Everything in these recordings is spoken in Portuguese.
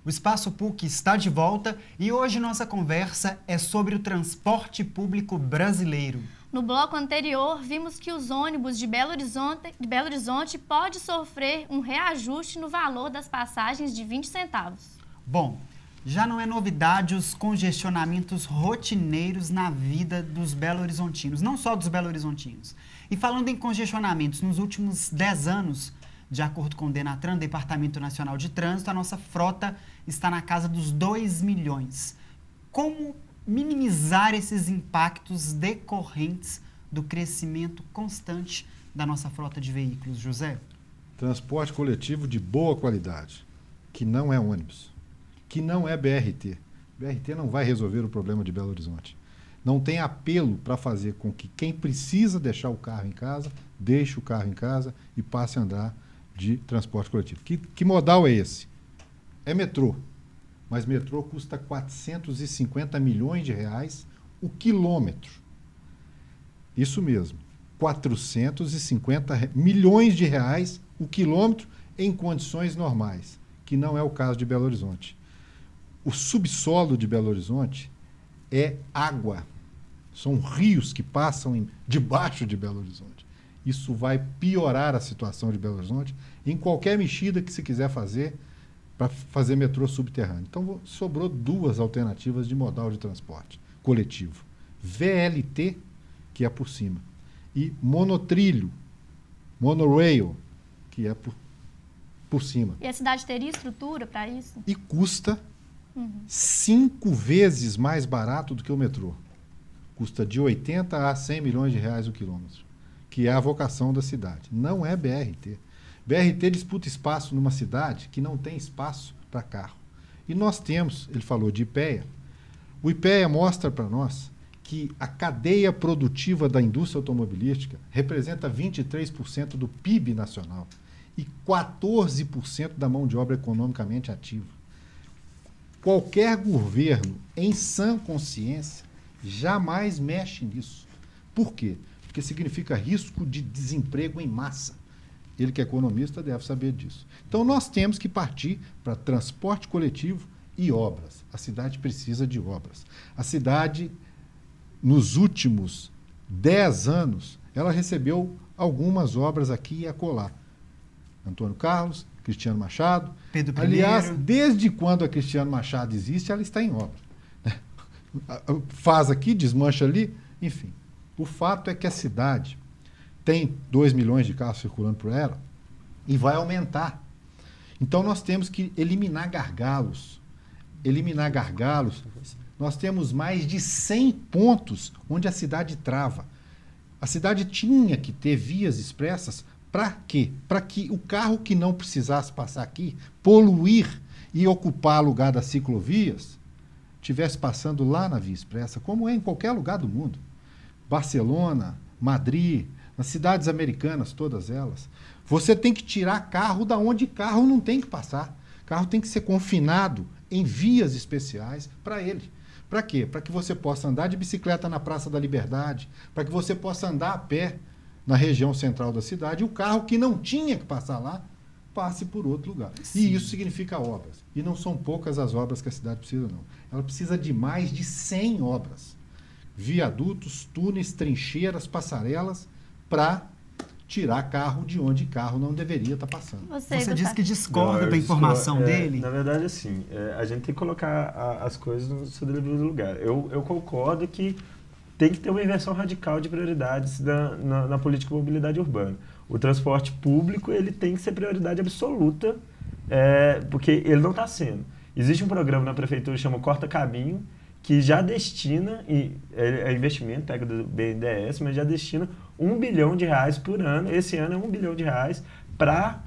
O Espaço PUC está de volta e hoje nossa conversa é sobre o transporte público brasileiro. No bloco anterior, vimos que os ônibus de Belo Horizonte podem sofrer um reajuste no valor das passagens de 20 centavos. Bom, já não é novidade os congestionamentos rotineiros na vida dos belo-horizontinos, não só dos belo-horizontinos. E falando em congestionamentos, nos últimos 10 anos, de acordo com o Denatran, Departamento Nacional de Trânsito, a nossa frota está na casa dos 2 milhões. Como minimizar esses impactos decorrentes do crescimento constante da nossa frota de veículos, José? Transporte coletivo de boa qualidade, que não é ônibus, que não é BRT. BRT não vai resolver o problema de Belo Horizonte. Não tem apelo para fazer com que quem precisa deixar o carro em casa, deixe o carro em casa e passe a andar de transporte coletivo. Que modal é esse? É metrô. Mas metrô custa 450 milhões de reais o quilômetro. Isso mesmo, 450 milhões de reais o quilômetro em condições normais, que não é o caso de Belo Horizonte. O subsolo de Belo Horizonte é água. São rios que passam debaixo de Belo Horizonte. Isso vai piorar a situação de Belo Horizonte em qualquer mexida que se quiser fazer para fazer metrô subterrâneo. Então, sobrou duas alternativas de modal de transporte coletivo. VLT, que é por cima, e monotrilho, monorail, que é por cima. E a cidade teria estrutura para isso? E custa 5 vezes mais barato do que o metrô. Custa de 80 a 100 milhões de reais o quilômetro, que é a vocação da cidade. Não é BRT. BRT disputa espaço numa cidade que não tem espaço para carro. E nós temos, ele falou de IPEA, o IPEA mostra para nós que a cadeia produtiva da indústria automobilística representa 23% do PIB nacional e 14% da mão de obra economicamente ativa. Qualquer governo, em sã consciência, jamais mexe nisso. Por quê? Porque significa risco de desemprego em massa. Ele que é economista deve saber disso. Então nós temos que partir para transporte coletivo e obras. A cidade precisa de obras. A cidade, nos últimos 10 anos, ela recebeu algumas obras aqui e acolá. Antônio Carlos, Cristiano Machado. Pedro I. Aliás, desde quando a Cristiano Machado existe, ela está em obra. Faz aqui, desmancha ali, enfim. O fato é que a cidade tem 2 milhões de carros circulando por ela e vai aumentar. Então nós temos que eliminar gargalos. Eliminar gargalos. Nós temos mais de 100 pontos onde a cidade trava. A cidade tinha que ter vias expressas para quê? Para que o carro que não precisasse passar aqui, poluir e ocupar lugar das ciclovias, estivesse passando lá na via expressa, como é em qualquer lugar do mundo. Barcelona, Madrid, nas cidades americanas, todas elas. Você tem que tirar carro da onde carro não tem que passar. Carro tem que ser confinado em vias especiais para ele. Para quê? Para que você possa andar de bicicleta na Praça da Liberdade, para que você possa andar a pé na região central da cidade, e o carro que não tinha que passar lá, passe por outro lugar. Sim. E isso significa obras. E não são poucas as obras que a cidade precisa, não. Ela precisa de mais de 100 obras. Viadutos, túneis, trincheiras, passarelas, para tirar carro de onde carro não deveria estar passando. Você disse que discorda da informação dele? Na verdade, assim, a gente tem que colocar as coisas no seu devido lugar. Eu concordo que tem que ter uma inversão radical de prioridades na política de mobilidade urbana. O transporte público ele tem que ser prioridade absoluta, porque ele não está sendo. Existe um programa na prefeitura que chama Corta Caminho, que já destina, é investimento, pega do BNDES, mas já destina R$1 bilhão por ano. Esse ano é R$1 bilhão para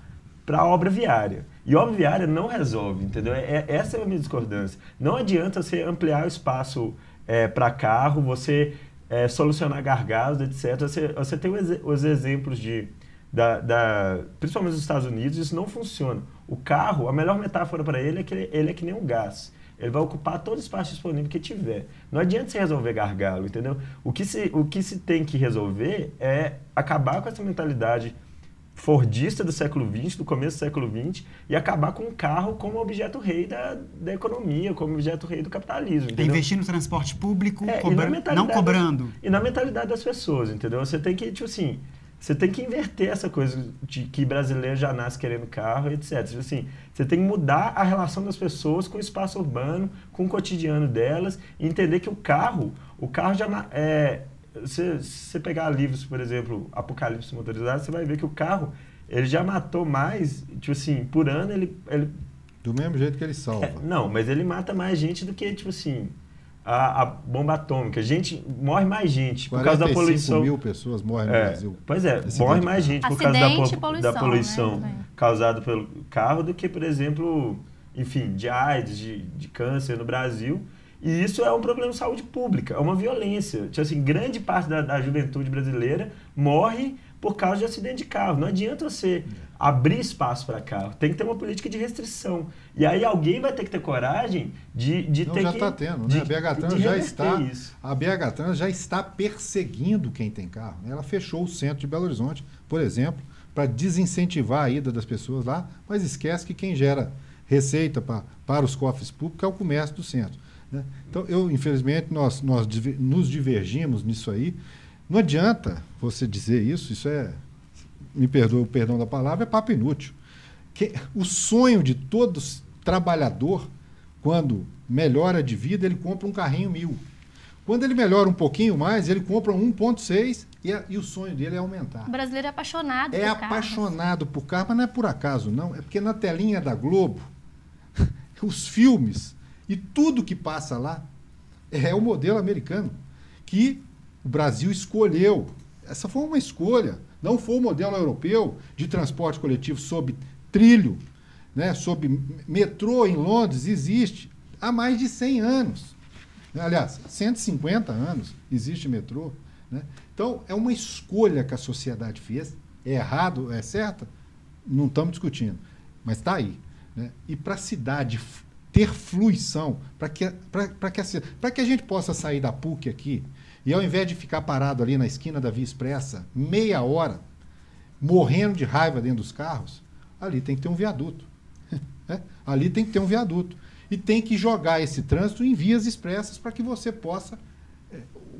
a obra viária. E obra viária não resolve, entendeu? Essa é a minha discordância. Não adianta você ampliar o espaço para carro, você solucionar gargalos, etc. Você tem os exemplos principalmente nos Estados Unidos, isso não funciona. O carro, a melhor metáfora para ele é que ele é que nem um gás. Ele vai ocupar todo o espaço disponível que tiver. Não adianta você resolver gargalo, entendeu? O que se tem que resolver é acabar com essa mentalidade fordista do século XX, do começo do século XX, e acabar com o carro como objeto rei da economia, como objeto rei do capitalismo. Entendeu? Investir no transporte público, não não cobrando. E na mentalidade das pessoas, entendeu? Você tem que, tipo assim, você tem que inverter essa coisa de que brasileiro já nasce querendo carro, etc. Tipo assim, você tem que mudar a relação das pessoas com o espaço urbano, com o cotidiano delas, e entender que o carro já se você pegar livros, por exemplo, Apocalipse Motorizado, você vai ver que o carro, ele já matou mais, tipo assim, por ano ele Do mesmo jeito que ele salva. não, mas ele mata mais gente do que, tipo assim, a bomba atômica. Morre mais gente por causa da poluição. 45 mil pessoas morrem no Brasil. Pois é, morre mais gente por causa da poluição né? causada pelo carro do que, por exemplo, enfim, de AIDS, de câncer no Brasil. E isso é um problema de saúde pública, é uma violência. Tipo assim, grande parte da juventude brasileira morre por causa de acidente de carro. Não adianta você abrir espaço para carro, tem que ter uma política de restrição. E aí alguém vai ter que ter coragem de ter já que... está tendo, né? A BH Trans já está perseguindo quem tem carro. Ela fechou o centro de Belo Horizonte, por exemplo, para desincentivar a ida das pessoas lá, mas esquece que quem gera receita para os cofres públicos é o comércio do centro. Né? Então, infelizmente, nós nos divergimos nisso aí. Não adianta você dizer isso é, me perdoa o perdão da palavra, é papo inútil. O sonho de todo trabalhador, quando melhora de vida, ele compra um carrinho 1000. Quando ele melhora um pouquinho mais, ele compra um 1.6 e o sonho dele é aumentar. O brasileiro é apaixonado por carro. É apaixonado por carro, mas não é por acaso, não. É porque na telinha da Globo, os filmes e tudo que passa lá é o modelo americano, que o Brasil escolheu. Essa foi uma escolha. Não foi o modelo europeu de transporte coletivo sob trilho, né, sob metrô em Londres, existe há mais de 100 anos. Aliás, 150 anos existe metrô. Né? Então, é uma escolha que a sociedade fez. É errado, é certa? Não estamos discutindo. Mas está aí. Né? E para a cidade ter fluição, para que a gente possa sair da PUC aqui, e ao invés de ficar parado ali na esquina da Via Expressa, meia hora, morrendo de raiva dentro dos carros, ali tem que ter um viaduto. Ali tem que ter um viaduto. E tem que jogar esse trânsito em vias expressas para que você possa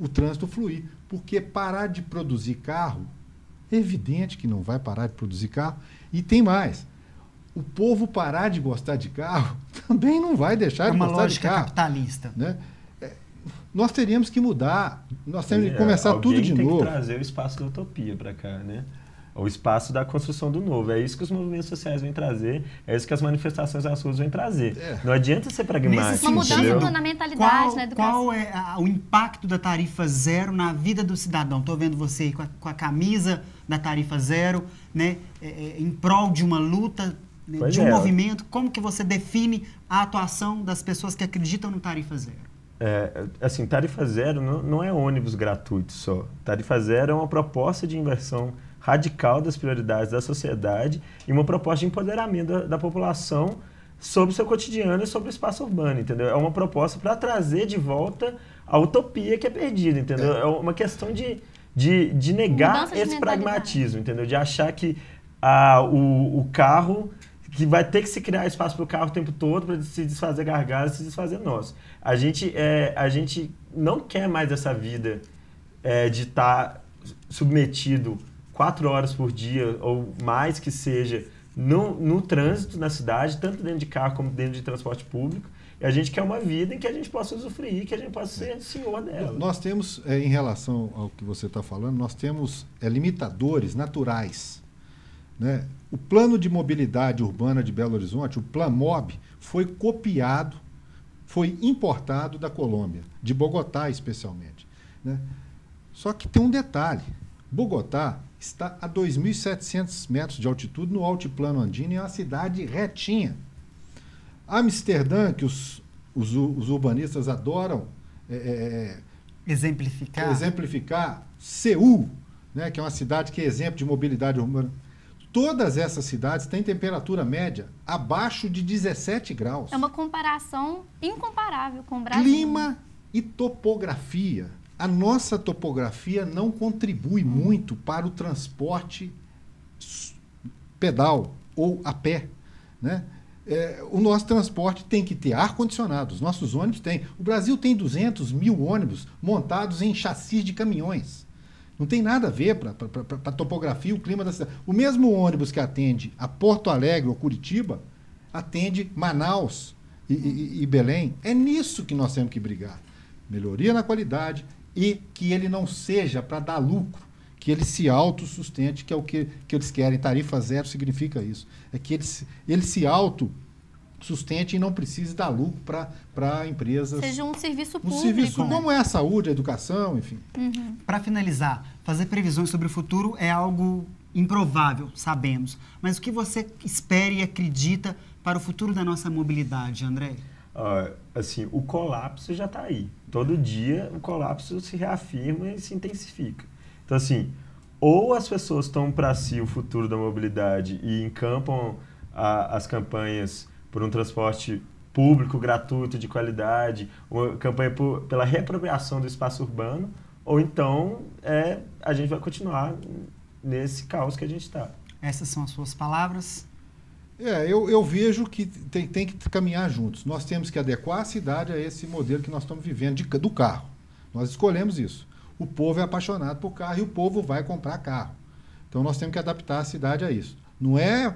o trânsito fluir. Porque parar de produzir carro, é evidente que não vai parar de produzir carro. E tem mais. O povo parar de gostar de carro também não vai deixar de gostar de carro. É uma lógica capitalista. Né? Nós teríamos que mudar. Nós temos que começar tudo de novo. Alguém tem que trazer o espaço da utopia para cá, né? O espaço da construção do novo. É isso que os movimentos sociais vêm trazer, é isso que as manifestações das ruas vêm trazer. Não adianta ser pragmático. Uma mudança na mentalidade, na educação. Qual é o impacto da tarifa zero na vida do cidadão? Estou vendo você aí com a camisa da tarifa zero, né, em prol de uma luta, de um movimento. Como que você define a atuação das pessoas que acreditam no tarifa zero? Assim, tarifa zero não é ônibus gratuito só. Tarifa zero é uma proposta de inversão radical das prioridades da sociedade e uma proposta de empoderamento da população sobre o seu cotidiano e sobre o espaço urbano, entendeu? É uma proposta para trazer de volta a utopia que é perdida, entendeu? É uma questão de negar esse pragmatismo, entendeu? De achar que o carro, que vai ter que se criar espaço para o carro o tempo todo para se desfazer gargalos, se desfazer nós. A gente não quer mais essa vida de estar submetido 4 horas por dia, ou mais que seja, no trânsito na cidade, tanto dentro de carro como dentro de transporte público. E a gente quer uma vida em que a gente possa usufruir, que a gente possa ser senhor dela. Nós temos, em relação ao que você está falando, nós temos limitadores naturais. Né? O Plano de Mobilidade Urbana de Belo Horizonte, o PLAMOB, foi copiado, foi importado da Colômbia, de Bogotá especialmente. Né? Só que tem um detalhe. Bogotá está a 2.700 metros de altitude no altiplano andino e é uma cidade retinha. Amsterdã, que os urbanistas adoram exemplificar, Seul, né, que é uma cidade que é exemplo de mobilidade urbana. Todas essas cidades têm temperatura média abaixo de 17 graus. É uma comparação incomparável com o Brasil. Clima e topografia. A nossa topografia não contribui muito para o transporte pedal ou a pé, né? O nosso transporte tem que ter ar-condicionado. Os nossos ônibus têm. O Brasil tem 200 mil ônibus montados em chassis de caminhões. Não tem nada a ver para a topografia e o clima da cidade. O mesmo ônibus que atende a Porto Alegre ou Curitiba atende Manaus e Belém. É nisso que nós temos que brigar. Melhoria na qualidade e que ele não seja para dar lucro, que ele se autossustente, que é o que eles querem. Tarifa zero significa isso. É que ele se autossustente e não precise dar lucro para empresas. Seja um serviço público. Um serviço, né? como é a saúde, a educação, enfim. Para finalizar, fazer previsões sobre o futuro é algo improvável, sabemos. Mas o que você espera e acredita para o futuro da nossa mobilidade, André? Assim, o colapso já está aí. Todo dia o colapso se reafirma e se intensifica. Então, assim, ou as pessoas tomam para si o futuro da mobilidade e encampam as campanhas por um transporte público, gratuito, de qualidade, uma campanha pela reapropriação do espaço urbano, ou então a gente vai continuar nesse caos que a gente está. Essas são as suas palavras? Eu vejo que tem que caminhar juntos. Nós temos que adequar a cidade a esse modelo que nós estamos vivendo do carro. Nós escolhemos isso. O povo é apaixonado por carro e o povo vai comprar carro. Então nós temos que adaptar a cidade a isso. Não é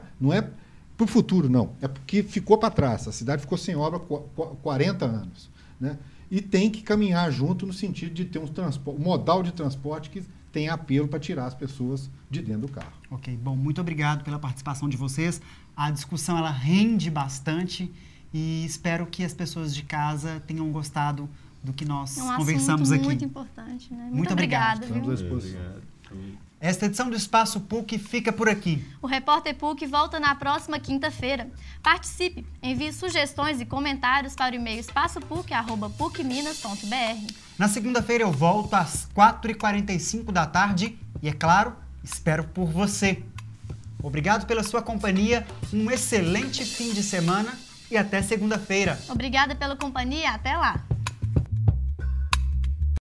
para o futuro, não. É porque ficou para trás. A cidade ficou sem obra 40 anos. Né? E tem que caminhar junto no sentido de ter um modal de transporte que tenha apelo para tirar as pessoas de dentro do carro. Ok, bom, muito obrigado pela participação de vocês. A discussão ela rende bastante e espero que as pessoas de casa tenham gostado do que nós conversamos aqui. Muito importante, né? Muito obrigado. Obrigada, viu? Obrigado. Esta edição do Espaço PUC fica por aqui. O Repórter PUC volta na próxima quinta-feira. Participe, envie sugestões e comentários para o e-mail espaçopuc@pucminas.br. Na segunda-feira eu volto às 4h45 da tarde e, é claro, espero por você. Obrigado pela sua companhia, um excelente fim de semana e até segunda-feira. Obrigada pela companhia, até lá!